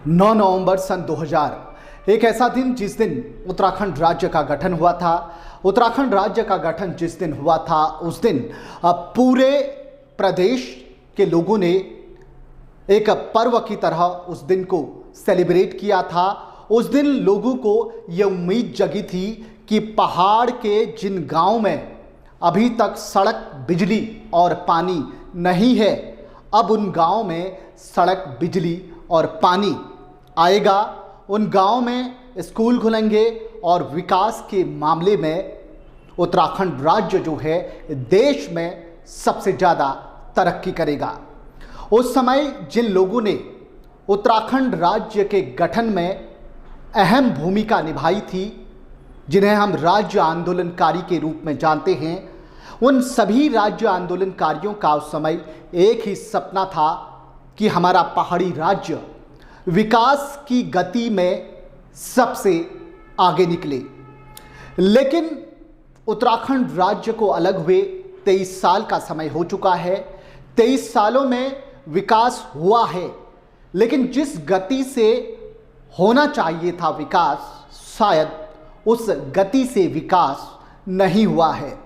9 नवंबर सन 2000 एक ऐसा दिन जिस दिन उत्तराखंड राज्य का गठन हुआ था। उत्तराखंड राज्य का गठन जिस दिन हुआ था उस दिन पूरे प्रदेश के लोगों ने एक पर्व की तरह उस दिन को सेलिब्रेट किया था। उस दिन लोगों को ये उम्मीद जगी थी कि पहाड़ के जिन गांव में अभी तक सड़क, बिजली और पानी नहीं है, अब उन गांव में सड़क, बिजली और पानी आएगा। उन गांव में स्कूल खुलेंगे और विकास के मामले में उत्तराखंड राज्य जो है देश में सबसे ज़्यादा तरक्की करेगा। उस समय जिन लोगों ने उत्तराखंड राज्य के गठन में अहम भूमिका निभाई थी, जिन्हें हम राज्य आंदोलनकारी के रूप में जानते हैं, उन सभी राज्य आंदोलनकारियों का उस समय एक ही सपना था कि हमारा पहाड़ी राज्य विकास की गति में सबसे आगे निकले। लेकिन उत्तराखंड राज्य को अलग हुए 23 साल का समय हो चुका है। 23 सालों में विकास हुआ है, लेकिन जिस गति से होना चाहिए था विकास, शायद उस गति से विकास नहीं हुआ है।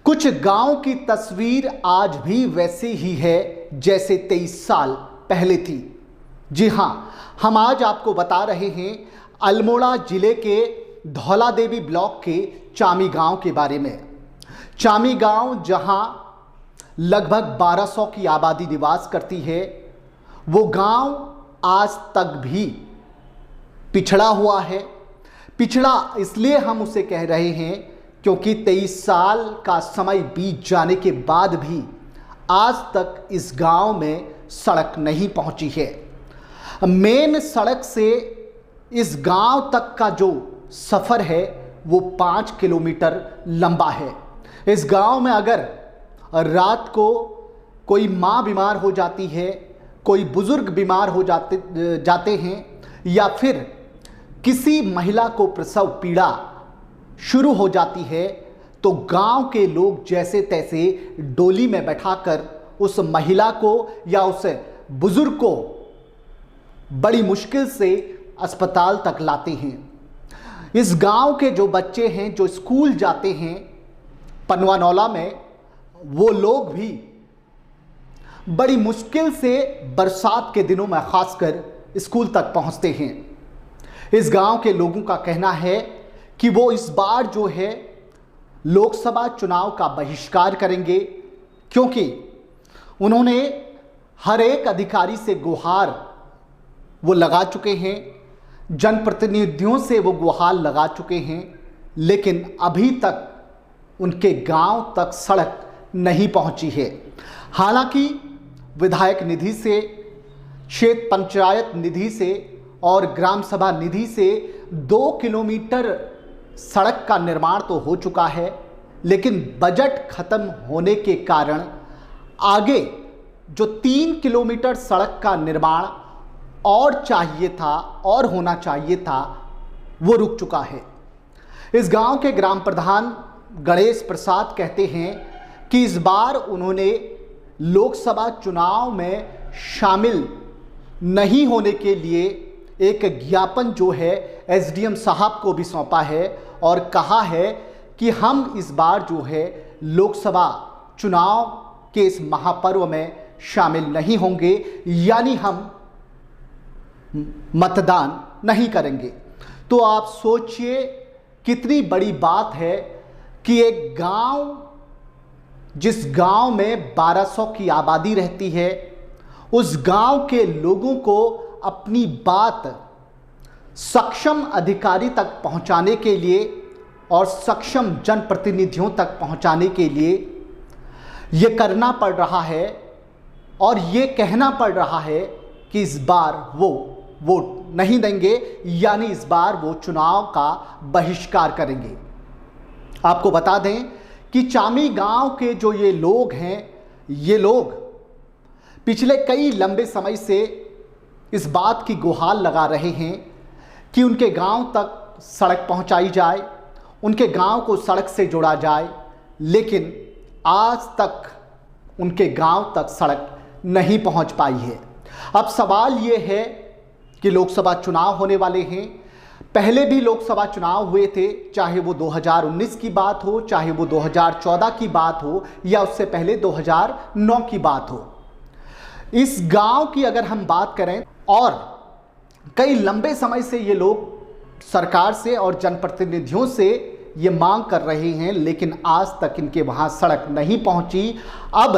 कुछ गांव की तस्वीर आज भी वैसे ही है जैसे 23 साल पहले थी। जी हां, हम आज आपको बता रहे हैं अल्मोड़ा जिले के धौलादेवी ब्लॉक के चामी गांव के बारे में। चामी गांव जहां लगभग 1200 की आबादी निवास करती है, वो गांव आज तक भी पिछड़ा हुआ है। पिछड़ा इसलिए हम उसे कह रहे हैं क्योंकि 23 साल का समय बीत जाने के बाद भी आज तक इस गांव में सड़क नहीं पहुंची है। मेन सड़क से इस गांव तक का जो सफ़र है वो 5 किलोमीटर लंबा है। इस गांव में अगर रात को कोई माँ बीमार हो जाती है, कोई बुज़ुर्ग बीमार हो जाते हैं, या फिर किसी महिला को प्रसव पीड़ा शुरू हो जाती है, तो गांव के लोग जैसे तैसे डोली में बैठाकर उस महिला को या उस बुज़ुर्ग को बड़ी मुश्किल से अस्पताल तक लाते हैं। इस गांव के जो बच्चे हैं जो स्कूल जाते हैं पनवानौला में, वो लोग भी बड़ी मुश्किल से बरसात के दिनों में खासकर स्कूल तक पहुंचते हैं। इस गांव के लोगों का कहना है कि वो इस बार जो है लोकसभा चुनाव का बहिष्कार करेंगे, क्योंकि उन्होंने हर एक अधिकारी से गुहार वो लगा चुके हैं, जनप्रतिनिधियों से वो गुहार लगा चुके हैं, लेकिन अभी तक उनके गांव तक सड़क नहीं पहुंची है। हालांकि विधायक निधि से, क्षेत्र पंचायत निधि से और ग्राम सभा निधि से 2 किलोमीटर सड़क का निर्माण तो हो चुका है, लेकिन बजट खत्म होने के कारण आगे जो 3 किलोमीटर सड़क का निर्माण और चाहिए था और होना चाहिए था, वो रुक चुका है। इस गांव के ग्राम प्रधान गणेश प्रसाद कहते हैं कि इस बार उन्होंने लोकसभा चुनाव में शामिल नहीं होने के लिए एक ज्ञापन जो है एसडीएम साहब को भी सौंपा है और कहा है कि हम इस बार जो है लोकसभा चुनाव के इस महापर्व में शामिल नहीं होंगे, यानी हम मतदान नहीं करेंगे। तो आप सोचिए कितनी बड़ी बात है कि एक गांव, जिस गांव में 1200 की आबादी रहती है, उस गांव के लोगों को अपनी बात सक्षम अधिकारी तक पहुंचाने के लिए और सक्षम जनप्रतिनिधियों तक पहुंचाने के लिए ये करना पड़ रहा है और ये कहना पड़ रहा है कि इस बार वो वोट नहीं देंगे, यानी इस बार वो चुनाव का बहिष्कार करेंगे। आपको बता दें कि चामी गांव के जो ये लोग हैं, ये लोग पिछले कई लंबे समय से इस बात की गुहार लगा रहे हैं कि उनके गांव तक सड़क पहुंचाई जाए, उनके गांव को सड़क से जोड़ा जाए, लेकिन आज तक उनके गांव तक सड़क नहीं पहुंच पाई है। अब सवाल ये है कि लोकसभा चुनाव होने वाले हैं। पहले भी लोकसभा चुनाव हुए थे, चाहे वो 2019 की बात हो, चाहे वो 2014 की बात हो या उससे पहले 2009 की बात हो। इस गांव की अगर हम बात करें, और कई लंबे समय से ये लोग सरकार से और जनप्रतिनिधियों से ये मांग कर रहे हैं, लेकिन आज तक इनके वहां सड़क नहीं पहुंची। अब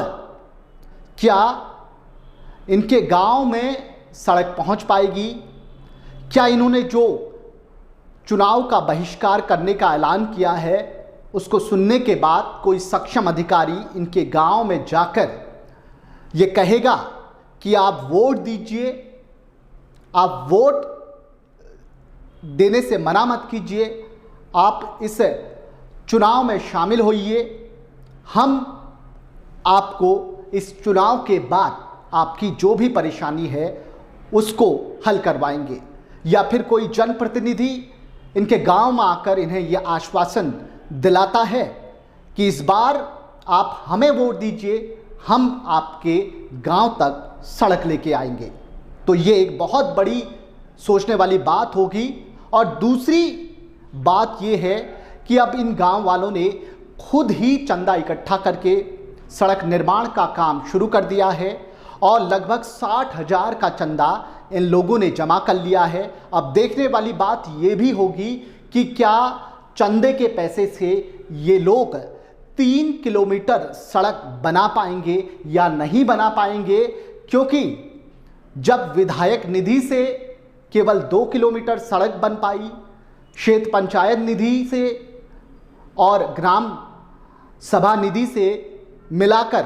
क्या इनके गांव में सड़क पहुंच पाएगी? क्या इन्होंने जो चुनाव का बहिष्कार करने का ऐलान किया है उसको सुनने के बाद कोई सक्षम अधिकारी इनके गांव में जाकर ये कहेगा कि आप वोट दीजिए, आप वोट देने से मना मत कीजिए, आप इस चुनाव में शामिल होइए, हम आपको इस चुनाव के बाद आपकी जो भी परेशानी है उसको हल करवाएंगे? या फिर कोई जनप्रतिनिधि इनके गांव में आकर इन्हें यह आश्वासन दिलाता है कि इस बार आप हमें वोट दीजिए, हम आपके गांव तक सड़क लेके आएंगे। तो ये एक बहुत बड़ी सोचने वाली बात होगी। और दूसरी बात ये है कि अब इन गांव वालों ने खुद ही चंदा इकट्ठा करके सड़क निर्माण का काम शुरू कर दिया है और लगभग 60,000 का चंदा इन लोगों ने जमा कर लिया है। अब देखने वाली बात ये भी होगी कि क्या चंदे के पैसे से ये लोग 3 किलोमीटर सड़क बना पाएंगे या नहीं बना पाएंगे, क्योंकि जब विधायक निधि से केवल 2 किलोमीटर सड़क बन पाई, क्षेत्र पंचायत निधि से और ग्राम सभा निधि से मिलाकर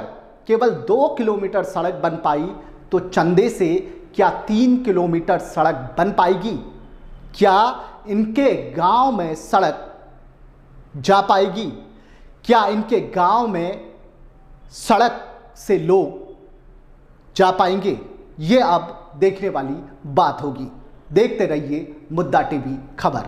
केवल 2 किलोमीटर सड़क बन पाई, तो चंदे से क्या 3 किलोमीटर सड़क बन पाएगी? क्या इनके गांव में सड़क जा पाएगी? क्या इनके गांव में सड़क से लोग जा पाएंगे? ये अब देखने वाली बात होगी। देखते रहिए मुद्दा टीवी खबर।